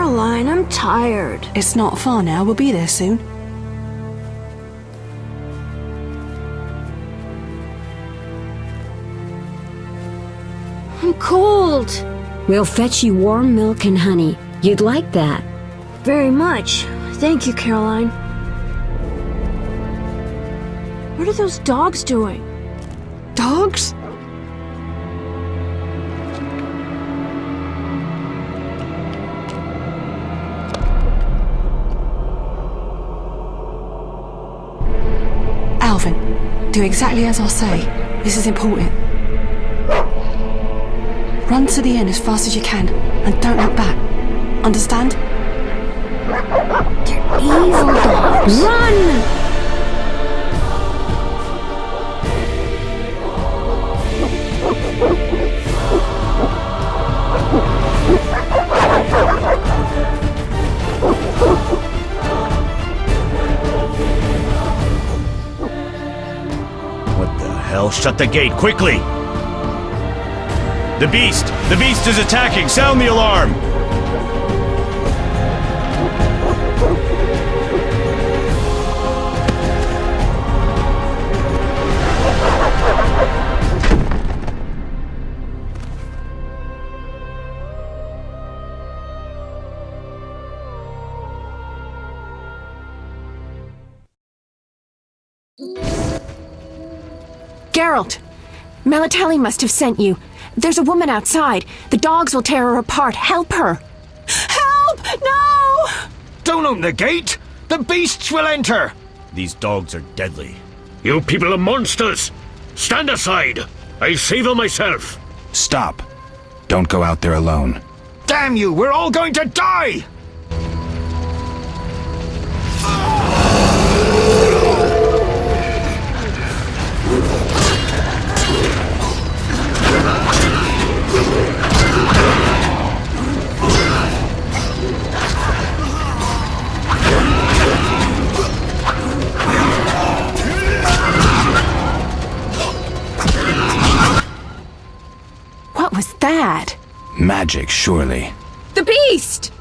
Caroline, I'm tired. It's not far now. We'll be there soon. I'm cold. We'll fetch you warm milk and honey. You'd like that. Very much. Thank you, Caroline. What are those dogs doing? Dogs? Alvin, do exactly as I say. This is important. Run to the inn as fast as you can, and don't look back. Understand? They're evil dogs. Run! What the hell? Shut the gate, quickly! The beast! The beast is attacking! Sound the alarm! Geralt! Melatelli must have sent you. There's a woman outside. The dogs will tear her apart. Help her! Help! No! Don't open the gate! The beasts will enter! These dogs are deadly. You people are monsters! Stand aside! I'll save them myself! Stop. Don't go out there alone. Damn you! We're all going to die! What was that? Magic, surely. The beast!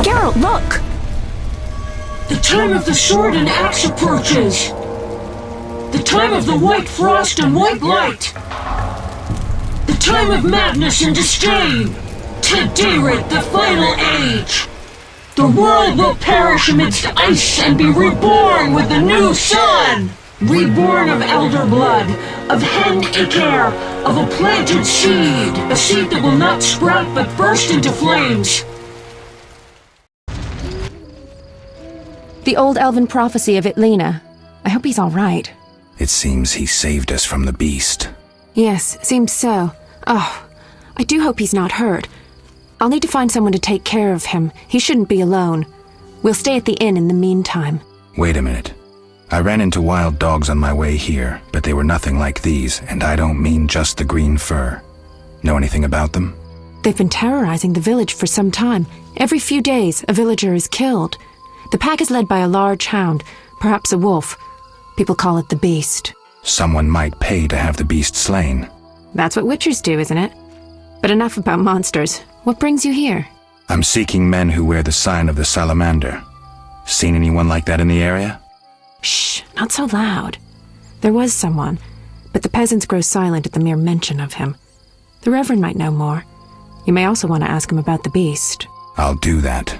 Geralt, look! The time of the sword and axe approaches. The time of the white frost and white light. The time of madness and disdain. Tedirit, the final age. The world will perish amidst ice and be reborn with the new sun. Reborn of elder blood, of hen Icair, of a planted seed. A seed that will not sprout but burst into flames. The old elven prophecy of Itlena. I hope he's all right. It seems he saved us from the beast. Yes, seems so. Oh, I do hope he's not hurt. I'll need to find someone to take care of him. He shouldn't be alone. We'll stay at the inn in the meantime. Wait a minute. I ran into wild dogs on my way here, but they were nothing like these, and I don't mean just the green fur. Know anything about them? They've been terrorizing the village for some time. Every few days, a villager is killed. The pack is led by a large hound, perhaps a wolf. People call it the Beast. Someone might pay to have the beast slain. That's what witchers do, isn't it? But enough about monsters. What brings you here? I'm seeking men who wear the sign of the salamander. Seen anyone like that in the area? Shh, not so loud. There was someone, but the peasants grow silent at the mere mention of him. The Reverend might know more. You may also want to ask him about the beast. I'll do that.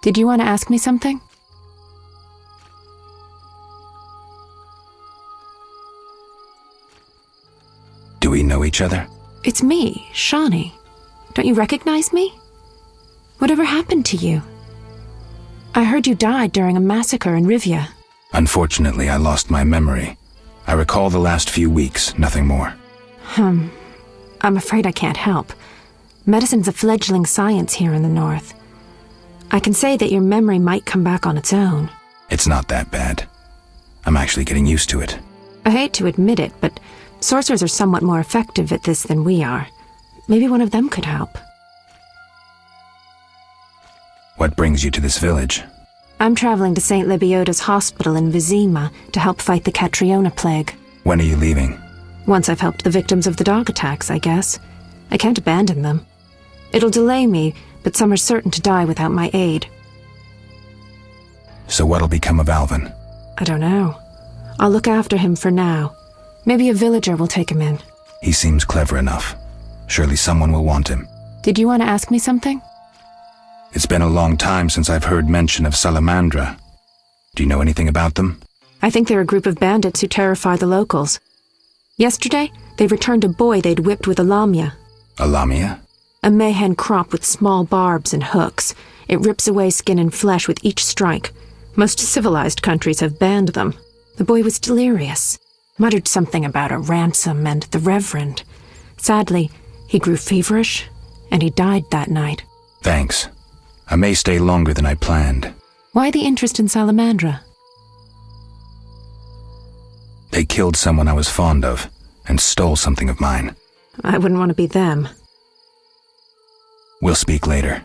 Did you want to ask me something? Do we know each other? It's me, Shawnee. Don't you recognize me? Whatever happened to you? I heard you died during a massacre in Rivia. Unfortunately, I lost my memory. I recall the last few weeks, nothing more. I'm afraid I can't help. Medicine's a fledgling science here in the north. I can say that your memory might come back on its own. It's not that bad. I'm actually getting used to it. I hate to admit it, but sorcerers are somewhat more effective at this than we are. Maybe one of them could help. What brings you to this village? I'm traveling to St. Libioda's hospital in Vizima to help fight the Catriona plague. When are you leaving? Once I've helped the victims of the dog attacks, I guess. I can't abandon them. It'll delay me, but some are certain to die without my aid. So what'll become of Alvin? I don't know. I'll look after him for now. Maybe a villager will take him in. He seems clever enough. Surely someone will want him. Did you want to ask me something? It's been a long time since I've heard mention of Salamandra. Do you know anything about them? I think they're a group of bandits who terrify the locals. Yesterday, they returned a boy they'd whipped with a lamia. A lamia? A mayhen crop with small barbs and hooks. It rips away skin and flesh with each strike. Most civilized countries have banned them. The boy was delirious. Muttered something about a ransom and the Reverend. Sadly, he grew feverish, and he died that night. Thanks. I may stay longer than I planned. Why the interest in Salamandra? They killed someone I was fond of, and stole something of mine. I wouldn't want to be them. We'll speak later.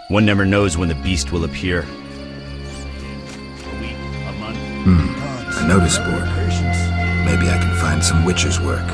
One never knows when the beast will appear. A week, a month. A notice board. Maybe I can find some witcher's work.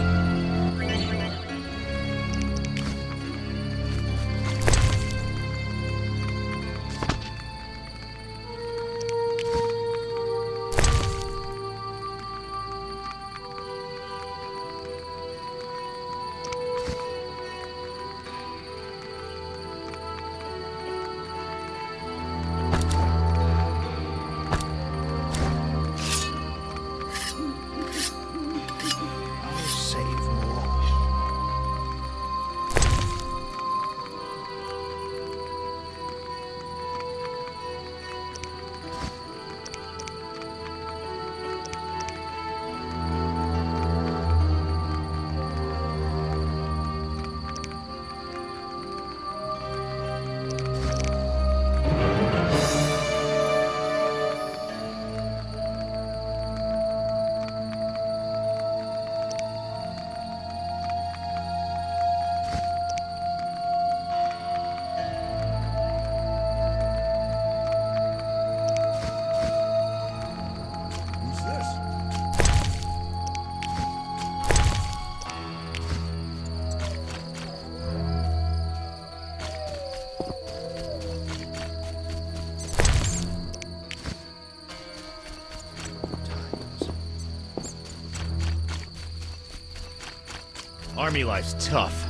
Army life's tough.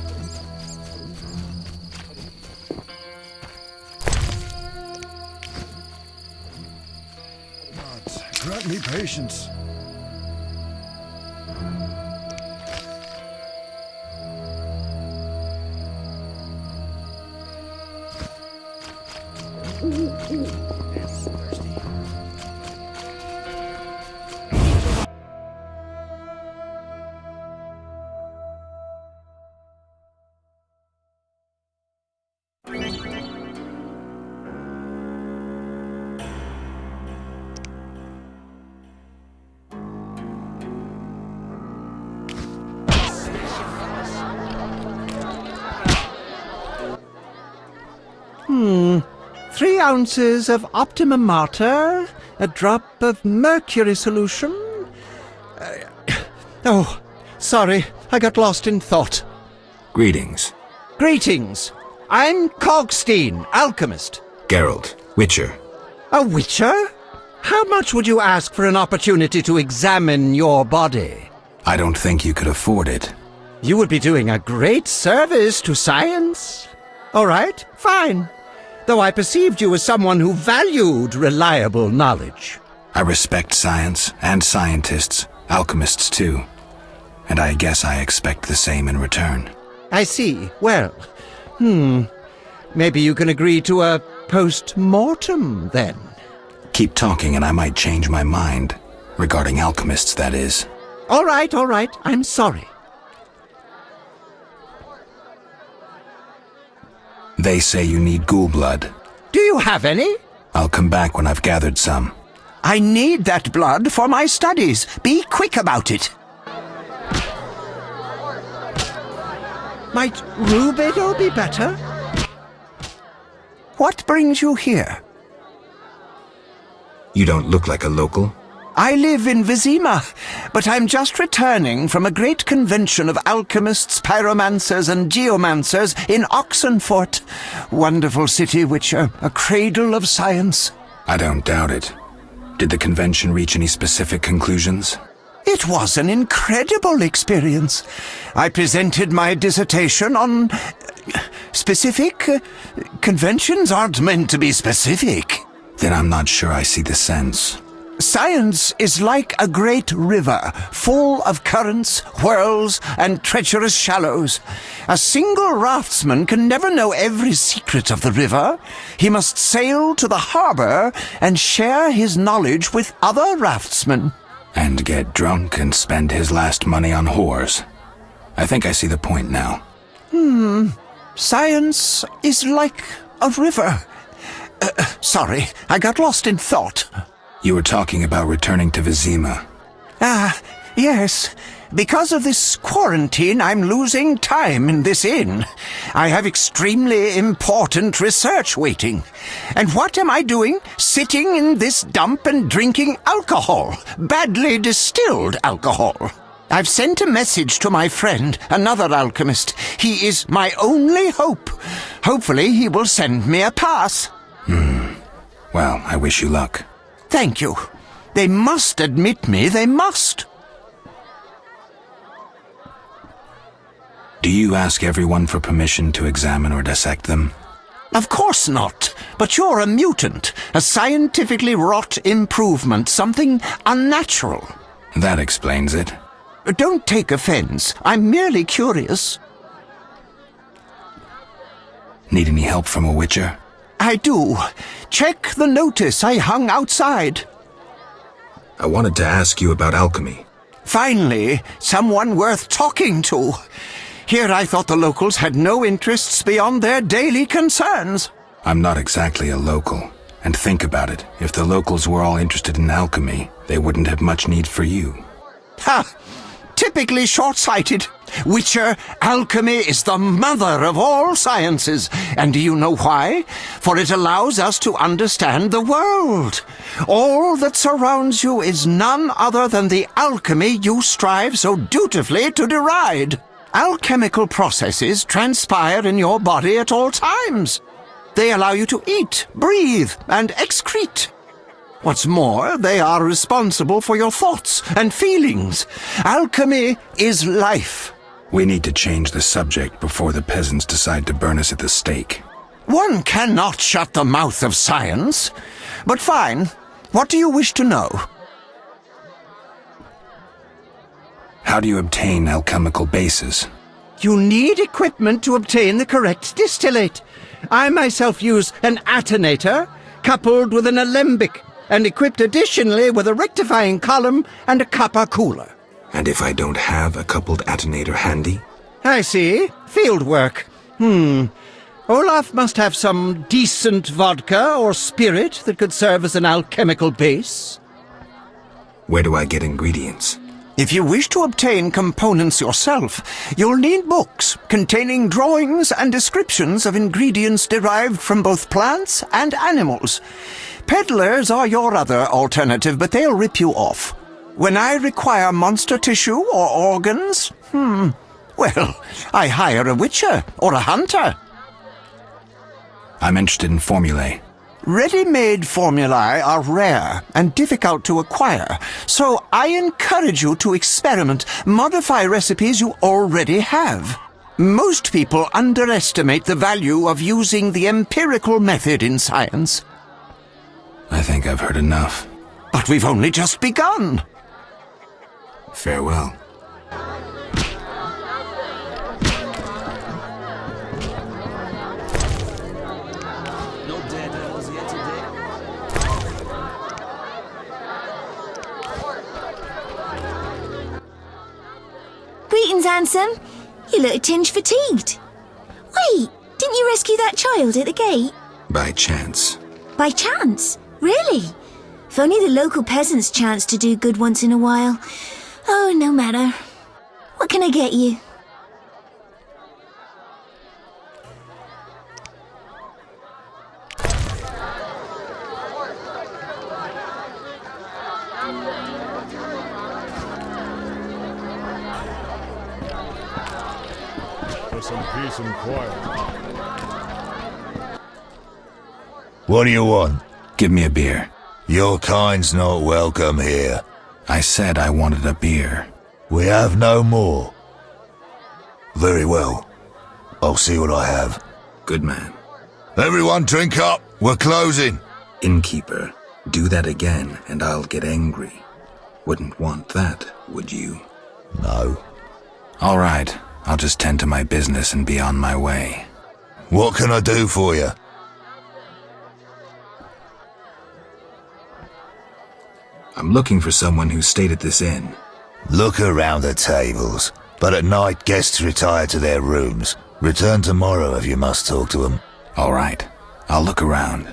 Gods, grant me patience. 3 ounces of optimum mater, a drop of mercury solution. Oh, sorry, I got lost in thought. Greetings. Greetings. I'm Cogstein, alchemist. Geralt, Witcher. A witcher? How much would you ask for an opportunity to examine your body? I don't think you could afford it. You would be doing a great service to science. All right, fine. Though I perceived you as someone who valued reliable knowledge. I respect science and scientists, alchemists too. And I guess I expect the same in return. I see. Well, maybe you can agree to a post-mortem, then. Keep talking and I might change my mind. Regarding alchemists, that is. All right. I'm sorry. They say you need ghoul blood. Do you have any? I'll come back when I've gathered some. I need that blood for my studies. Be quick about it. Might Rubido be better? What brings you here? You don't look like a local. I live in Vizima, but I'm just returning from a great convention of alchemists, pyromancers, and geomancers in Oxenfurt. Wonderful city, which a cradle of science. I don't doubt it. Did the convention reach any specific conclusions? It was an incredible experience. I presented my dissertation on specific. Conventions aren't meant to be specific. Then I'm not sure I see the sense. Science is like a great river, full of currents, whirls, and treacherous shallows. A single raftsman can never know every secret of the river. He must sail to the harbor and share his knowledge with other raftsmen. And get drunk and spend his last money on whores. I think I see the point now. Science is like a river. Sorry, I got lost in thought. You were talking about returning to Vizima. Yes. Because of this quarantine, I'm losing time in this inn. I have extremely important research waiting. And what am I doing? Sitting in this dump and drinking alcohol. Badly distilled alcohol. I've sent a message to my friend, another alchemist. He is my only hope. Hopefully he will send me a pass. Well, I wish you luck. Thank you. They must admit me, they must. Do you ask everyone for permission to examine or dissect them? Of course not. But you're a mutant, a scientifically wrought improvement, something unnatural. That explains it. Don't take offense. I'm merely curious. Need any help from a witcher? I do. Check the notice I hung outside. I wanted to ask you about alchemy. Finally, someone worth talking to. Here I thought the locals had no interests beyond their daily concerns. I'm not exactly a local. And think about it. If the locals were all interested in alchemy, they wouldn't have much need for you. Ha! Typically short-sighted. Witcher, alchemy is the mother of all sciences. And do you know why? For it allows us to understand the world. All that surrounds you is none other than the alchemy you strive so dutifully to deride. Alchemical processes transpire in your body at all times. They allow you to eat, breathe, and excrete. What's more, they are responsible for your thoughts and feelings. Alchemy is life. We need to change the subject before the peasants decide to burn us at the stake. One cannot shut the mouth of science. But fine. What do you wish to know? How do you obtain alchemical bases? You need equipment to obtain the correct distillate. I myself use an attenator, coupled with an alembic, and equipped additionally with a rectifying column and a copper cooler. And if I don't have a coupled attenator handy? I see. Field work. Olaf must have some decent vodka or spirit that could serve as an alchemical base. Where do I get ingredients? If you wish to obtain components yourself, you'll need books containing drawings and descriptions of ingredients derived from both plants and animals. Peddlers are your other alternative, but they'll rip you off. When I require monster tissue or organs, well, I hire a witcher or a hunter. I'm interested in formulae. Ready-made formulae are rare and difficult to acquire, so I encourage you to experiment, modify recipes you already have. Most people underestimate the value of using the empirical method in science. I think I've heard enough. But we've only just begun. Farewell. Greetings, handsome. You look a tinge fatigued. Wait, didn't you rescue that child at the gate? By chance. By chance? Really? If only the local peasants chance to do good once in a while. Oh, no matter. What can I get you? For some peace and quiet. What do you want? Give me a beer. Your kind's not welcome here. I said I wanted a beer. We have no more. Very well. I'll see what I have. Good man. Everyone drink up. We're closing. Innkeeper, do that again and I'll get angry. Wouldn't want that, would you? No. All right. I'll just tend to my business and be on my way. What can I do for you? I'm looking for someone who stayed at this inn. Look around the tables, but at night guests retire to their rooms. Return tomorrow if you must talk to them. All right. I'll look around.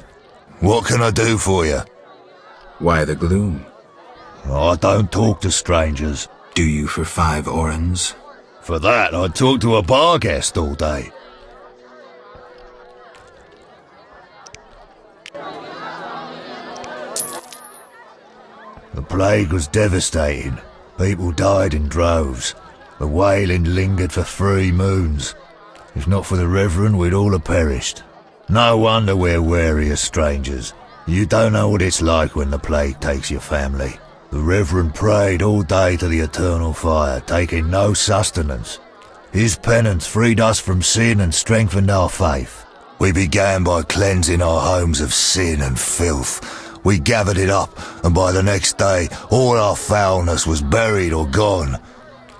What can I do for you? Why the gloom? I don't talk to strangers. Do you for 5 orens? For that, I'd talk to a Barghast all day. The plague was devastating. People died in droves. The wailing lingered for 3 moons. If not for the Reverend, we'd all have perished. No wonder we're wary of strangers. You don't know what it's like when the plague takes your family. The Reverend prayed all day to the eternal fire, taking no sustenance. His penance freed us from sin and strengthened our faith. We began by cleansing our homes of sin and filth. We gathered it up, and by the next day, all our foulness was buried or gone.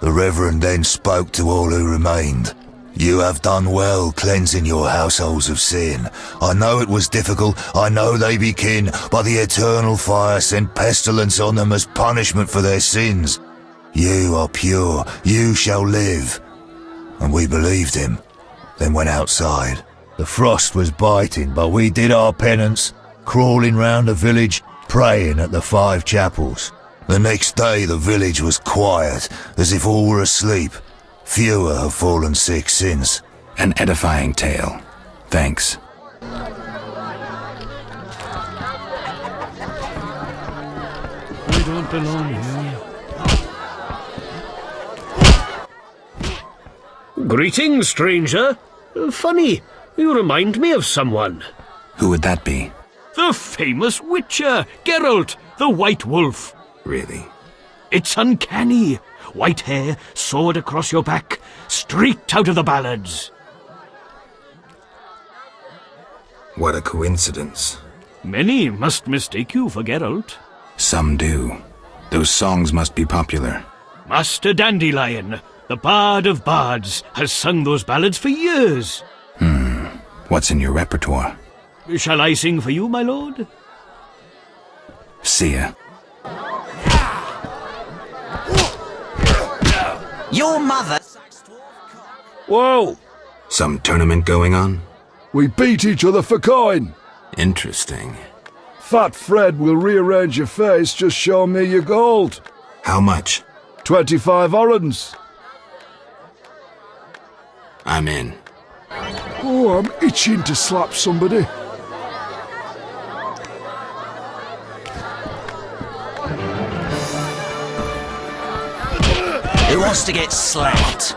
The Reverend then spoke to all who remained. You have done well cleansing your households of sin. I know it was difficult, I know they be kin, but the eternal fire sent pestilence on them as punishment for their sins. You are pure, you shall live. And we believed him, then went outside. The frost was biting, but we did our penance, crawling round the village, praying at the 5 chapels. The next day the village was quiet, as if all were asleep. Fewer have fallen sick since. An edifying tale. Thanks. We don't belong here. Greetings, stranger. Funny, you remind me of someone. Who would that be? The famous witcher, Geralt, the White Wolf. Really? It's uncanny. White hair, sword across your back, streaked out of the ballads. What a coincidence. Many must mistake you for Geralt. Some do. Those songs must be popular. Master Dandelion, the Bard of Bards, has sung those ballads for years. What's in your repertoire? Shall I sing for you, my lord? See ya. Your mother... Whoa! Some tournament going on? We beat each other for coin. Interesting. Fat Fred will rearrange your face, just show me your gold. How much? 25 orens. I'm in. Oh, I'm itching to slap somebody. Who wants to get slapped?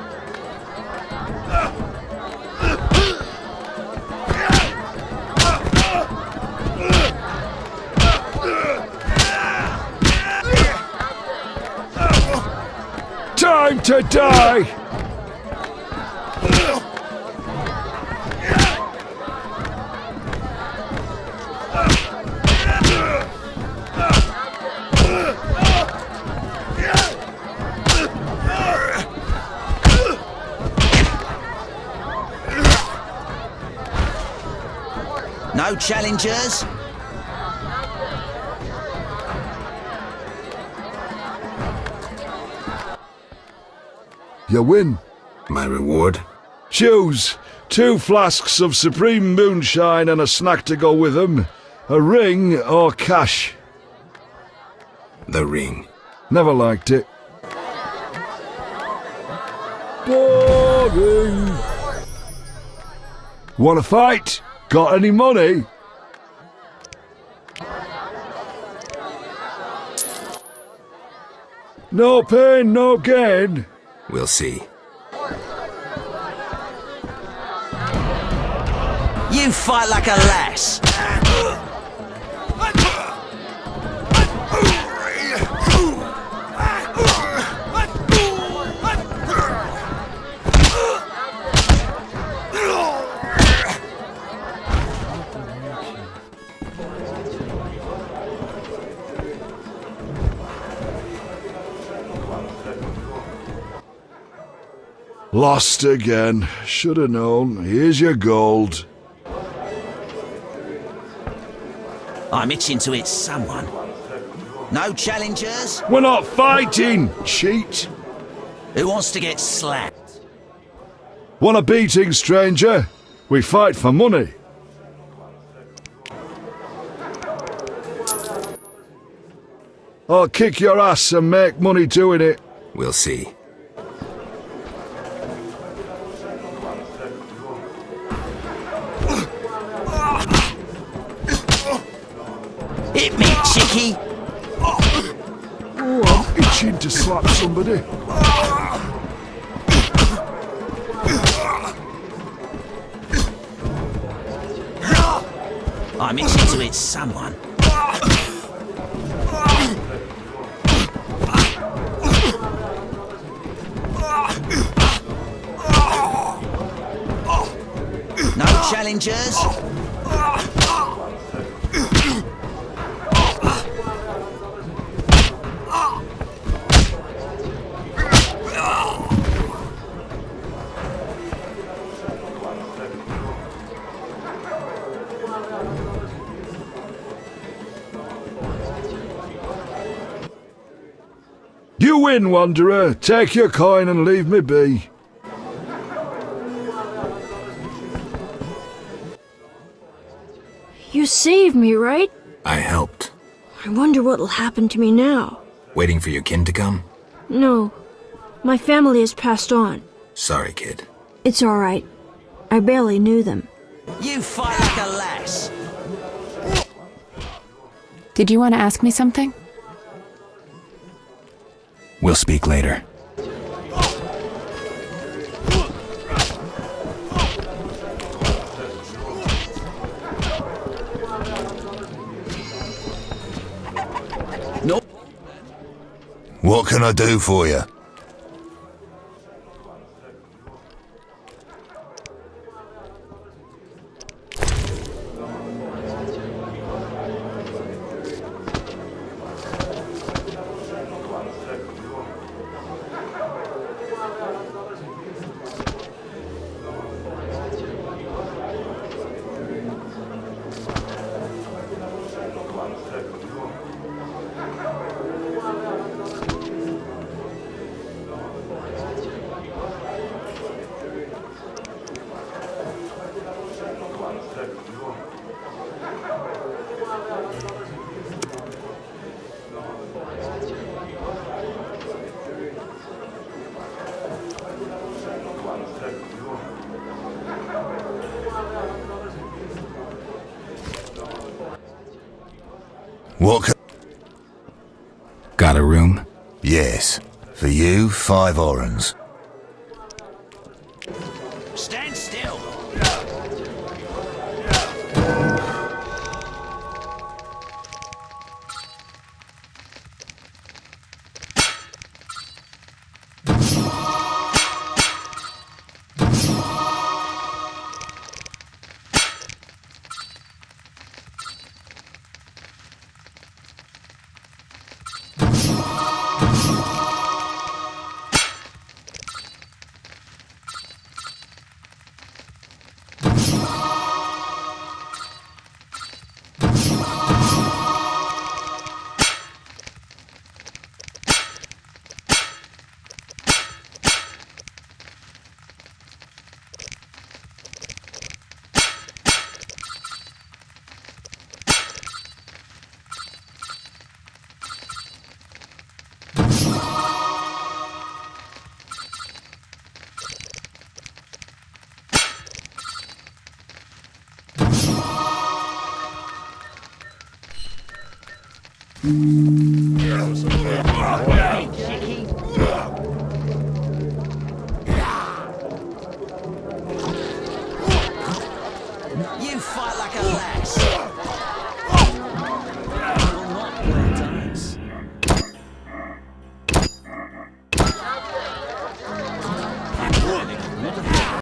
time to die! No challengers? You win. My reward? Choose 2 flasks of supreme moonshine and a snack to go with them. A ring or cash. The ring. Never liked it. Boring. Wanna fight? Got any money? No pain, no gain. We'll see. You fight like a lass. Lost again. Should have known. Here's your gold. I'm itching to hit someone. No challengers? We're not fighting, cheat. Who wants to get slapped? Want a beating, stranger? We fight for money. I'll kick your ass and make money doing it. We'll see. Hit me, chickie! Oh, I'm itching to slap somebody. I'm itching to hit someone. No challengers? You win, Wanderer. Take your coin and leave me be. You saved me, right? I helped. I wonder what'll happen to me now. Waiting for your kin to come? No. My family has passed on. Sorry, kid. It's alright. I barely knew them. You fight like a lass. Did you want to ask me something? We'll speak later. Nope. What can I do for you? What can... Got a room? Yes. For you, 5 orens. Stand still. You fight like a lass.